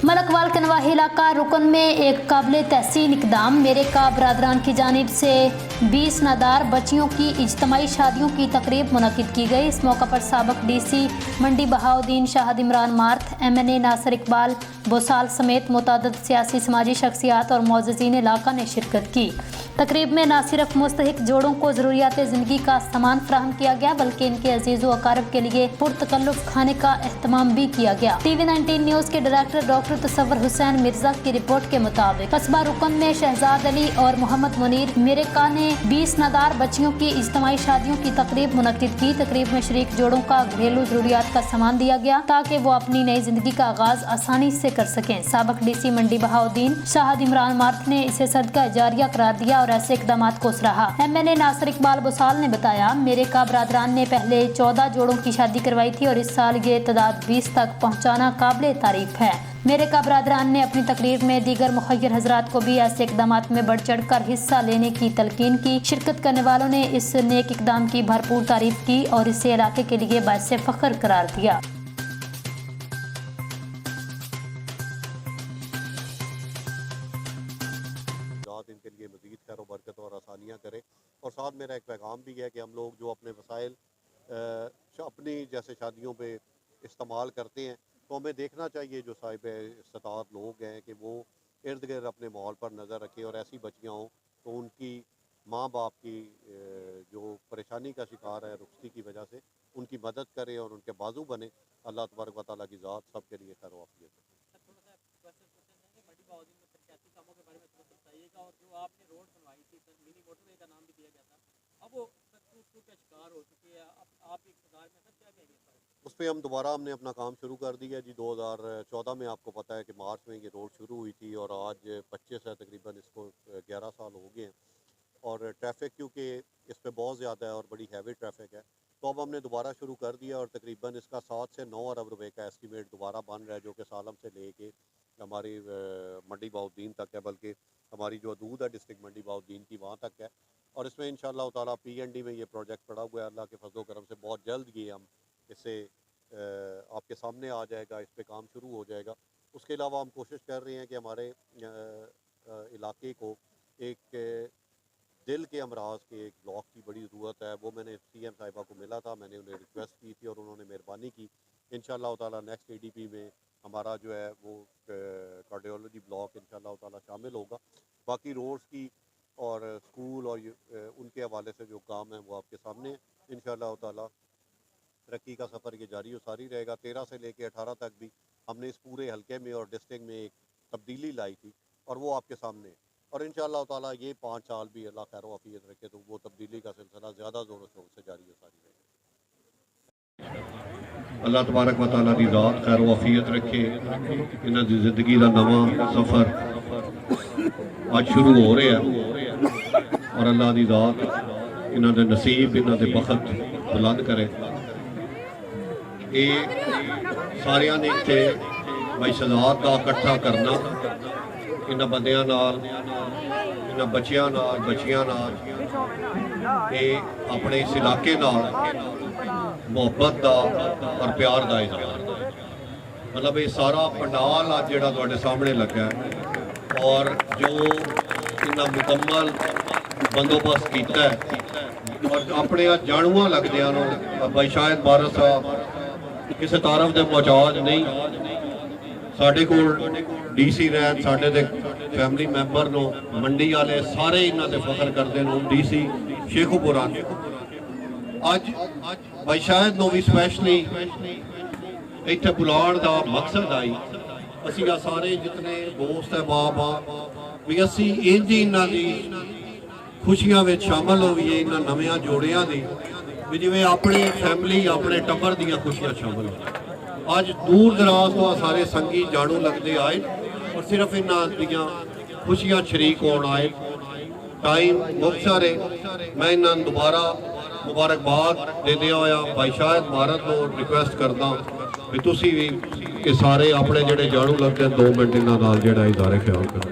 मलकवाल के नवाही इलाका रुकन में एक काबिल तहसीन इकदाम। मेरे का बरादरान की जानिब से 20 नादार बच्चियों की इज्तमाही शादियों की तकरीब मुनक्किद की गई। इस मौका पर साबिक DC मंडी बहाउद्दीन, शाहिद इमरान मार्थ, MNA नासिर इकबाल बोसाल समेत मुतअद्दिद सियासी समाजी शख्सियात और मुअज़्ज़िज़ीन इलाका ने शिरकत की। तकरीब में न सिर्फ मुस्तहिक जोड़ों को ज़रूरियात ज़िंदगी का सामान फराहम किया गया, बल्कि इनके अजीज़ व अकारब के लिए पुरतकल्लुफ़ खाने का एहतमाम भी किया गया। TV19 न्यूज़ के डायरेक्टर डॉक्टर तसव्वुर हुसैन मिर्जा की रिपोर्ट के मुताबिक कस्बा रुकन में शहजाद अली और मोहम्मद मुनीर मेरेका ने 20 नादार बच्चियों की इज्तमाही शादियों की तकरीब मुनक्किद की। तकरीब में शरीक जोड़ों का घरेलू ज़रूरियात का सामान दिया गया ताकि वो अपनी नई जिंदगी का आगाज आसानी से कर सकें। साबिक DC मंडी बहाउद्दीन शाहिद इमरान मार्थ ने इसे सदका जारिया करार दिया और ऐसे इकदाम को सराहा। MNA नासिर इकबाल बोसाल ने बताया, मेरे का बरादरान ने पहले 14 जोड़ों की शादी करवाई थी और इस साल ये तादाद 20 तक पहुँचाना काबिल तारीफ है। मेरे का बरादरान ने अपनी तकरीर में दीगर मुखय्यर हजरात को भी ऐसे इकदाम में बढ़ चढ़ कर हिस्सा लेने की तलकीन की। शिरकत करने वालों ने इस नेक इकदाम की भरपूर तारीफ की और इसे इलाके के लिए बाइस फख्र करार दिया। इनके लिए मज़ीद खैर व बरकत और आसानियाँ करें। और साथ मेरा एक पैगाम भी है कि हम लोग जो अपने वसाइल अपनी जैसे शादियों पे इस्तेमाल करते हैं, तो हमें देखना चाहिए जो साहिब इस्तात लोग हैं कि वो इर्द गिर्द अपने माहौल पर नज़र रखें और ऐसी बच्चियाँ हों तो उनकी माँ बाप की जो परेशानी का शिकार है रुखसती की वजह से उनकी मदद करें और उनके बाजू बने। अल्लाह तबारक व तआला की ज़ात सब के लिए खैर व आफियत। कामों के बारे में थोड़ा बताइएगा। और जो आपने रोड बनवाई थी, मिनी मोटरवे का नाम भी दिया गया था, अब वो टूट का शिकार हो चुकी है। अब आप इक़्तिदार में क्या कहेंगे उस पर? हम दोबारा हमने अपना काम शुरू कर दिया जी। 2014 में आपको पता है कि मार्च में ये रोड शुरू हुई थी और आज 25 है, तकरीबन इसको 11 साल हो गए हैं। और ट्रैफिक क्योंकि इस पर बहुत ज़्यादा है और बड़ी हैवी ट्रैफिक है, तो अब हमने दोबारा शुरू कर दिया और तकरीबन इसका 7 से 9 अरब रुपए का एस्टीमेट दोबारा बन रहा है, जो कि सालम से लेके हमारी मंडी बहाउद्दीन तक है, बल्कि हमारी जो हदूद है डिस्ट्रिक्ट मंडी बहाउद्दीन की वहाँ तक है। और इसमें इंशाअल्लाह ताला PND में ये प्रोजेक्ट पड़ा हुआ है। अल्लाह के फजल करम से बहुत जल्द ये हम इसे आपके सामने आ जाएगा, इस पर काम शुरू हो जाएगा। उसके अलावा हम कोशिश कर रहे हैं कि हमारे इलाके को एक दिल के अमराज के एक ब्लॉक की बड़ी ज़रूरत है। वो मैंने CM साहिबा को मिला था, मैंने उन्हें रिक्वेस्ट की थी और उन्होंने मेहरबानी की। इंशाअल्लाह ताला नेक्स्ट ADP में हमारा जो है वो कार्डियोलॉजी ब्लॉक इंशाअल्लाह ताला शामिल होगा। बाकी रोड्स की और स्कूल और उनके हवाले से जो काम है वो आपके सामने इंशाअल्लाह ताला तरक्की का सफ़र ये जारी और सारी रहेगा। 13 से लेकर 18 तक भी हमने इस पूरे हल्के में और डिस्ट्रिक्ट में एक तब्दीली लाई थी और वो आपके सामने है। और इंशाअल्लाह ताला ये 5 साल भी अल्लाह खैर वाफियत रखे तो वो तब्दीली का सिलसिला ज़्यादा ज़ोरों शोर से जारी और सारी रहेगा। अल्लाह तबारक व तआला दी ज़ात खैर वाफियत रखे। इन्हां दी ज़िंदगी दा नवा सफ़र आज शुरू हो रहा है और अल्लाह दी ज़ात इन्हां दे नसीब, इन्हां दे बखत बुलंद करे। ये सारियां ने इत्थे भाई शहजाद का इकट्ठा करना, इन्हां बंदियां नाल, इन्हां बच्चियां नाल, बच्चियां नाल, ये अपने इस इलाके नाल मुहब्बत का और प्यार का इजहार। मतलब ये सारा पंडाल आज जिहड़ा तुहाडे सामने लगा है और जो इन्ना मुकम्मल बंदोबस्त किया है और अपने जाणूआ लगदियां नूं भाई शाहिद मारथ साहब किसी तारफ के मोहताज नहीं। साडे कोल DC रैन साडे दे फैमिली मैंबर नो मंडी वाले सारे इन्हां ते फख्र करते हैं। DC शेखुपुरा अज भाई शायद नो भी स्पैशली इत्थे बुलाण दा मकसद आई असी आ सारे जितने दोस्त है बाबा भी असी इंज इन्हां दी खुशियां विच शामिल होईए, इन्हां नवियां जोड़ियां दी भी जिवें अपनी फैमिली अपने टब्बर दियां खुशियां शामिल हो। अज दूर दराज तो सारे संगी जाणू लगते आए और सिर्फ इन्हां दियां खुशियां शरीक होण आए। टाइम मुख्तसर है, मैं इन्हां दोबारा मुबारकबाद देते होया भाई शाहिद मारथ को रिक्वेस्ट करदा भी तुसी भी ये सारे अपने जेडे जाणू लगते हैं 2 मिनट इन्हां नाल जेड़ा इदारे ख्याल करो।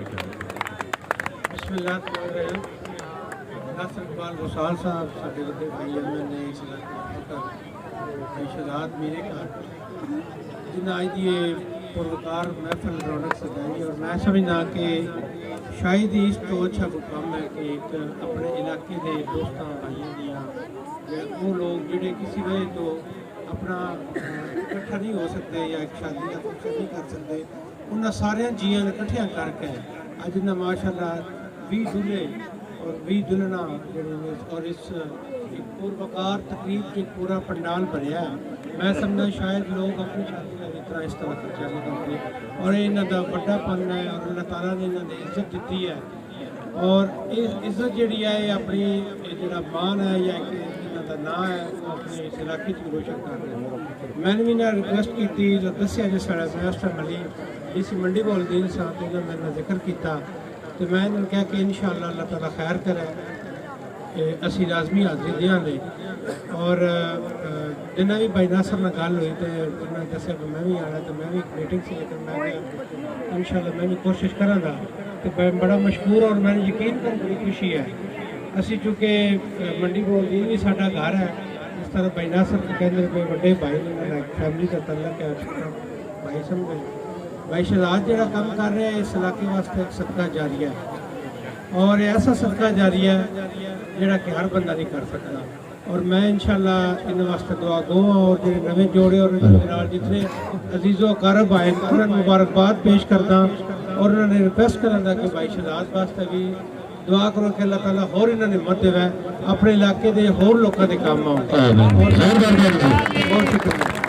नासिर इकबाल बोसाल साहब साडे वड्डे भाई MNA इस इलाके शहजाद मेरे का जिन्हें अज की पुरवकार महफिल रौनक सजाई और मैं समझना कि शायद ही इस तो अच्छा कोई काम है कि एक अपने इलाके के दोस्तों भाइयों दियाँ वो लोग जोड़े किसी वजह तो अपना इकट्ठा नहीं हो सकते या एक शादी का फंक्शन नहीं कर सकते उन्होंने सारे जियां इकट्ठिया करके अज ना माशाल्लाह 20 दूल्हे और 20 दुल्हना और इस एक पूर्वकार तकरीब जो पूरा पंडाल भरिया है मैं समझदा शायद लोग अपनी शादी का इतना इस तरह खर्चा नहीं करते और इन्हों का बड़ापन है और अल्लाह ताला ने इन्होंने इज्जत दी है और इज्जत जी है अपनी जो मान है या इन्हों का नाम है वो अपने इस इलाके में रोशन कर रहे हैं मैंने भी इन्हें रिक्वेस्ट की जो दसिया जो साढ़ा मिनिस्टर मली डीसी मंडी बोलदीन साहब ने मैंने जिक्र किया तो मैं इन्होंने कहा कि इंशाअल्लाह अल्लाह ताला खैर करे असी लाजमी हाजिरी देंगे और जिन्हें भी भाई नासर न गल हुई तो उन्होंने दसिया कि मैं भी आना तो मैं भी एक मीटिंग से लेकर मैं इंशाअल्लाह मैं भी कोशिश कराँगा तो मैं बड़ा मशहूर और मैंने यकीन कर बड़ी खुशी है असी चूँकि मंडी बोलदीन भी साडा घर है इस तरह भाई नासर कहते कोई बड़े भाई ने फैमिली का तल्लक है भाई समझे भाई शहजाद जो काम कर रहे हैं इस इलाके वास्ते एक सदका जारिया है और ऐसा सदका जारिया है जोड़ा कि हर बंदा नहीं कर सकता और मैं इंशाअल्लाह इन वास्ते दुआ गो और जो नवे जोड़े और जितने अजीज़ो अकारब आए उन्होंने मुबारकबाद पेश करदा और उन्होंने रिक्वेस्ट करांदा कि भाई शहजाद वास्ते भी दुआ करो कि अल्लाह ताला होर इन्होंने हिम्मत देवे अपने इलाके के होर लोगों के काम आउण और शुक्रिया।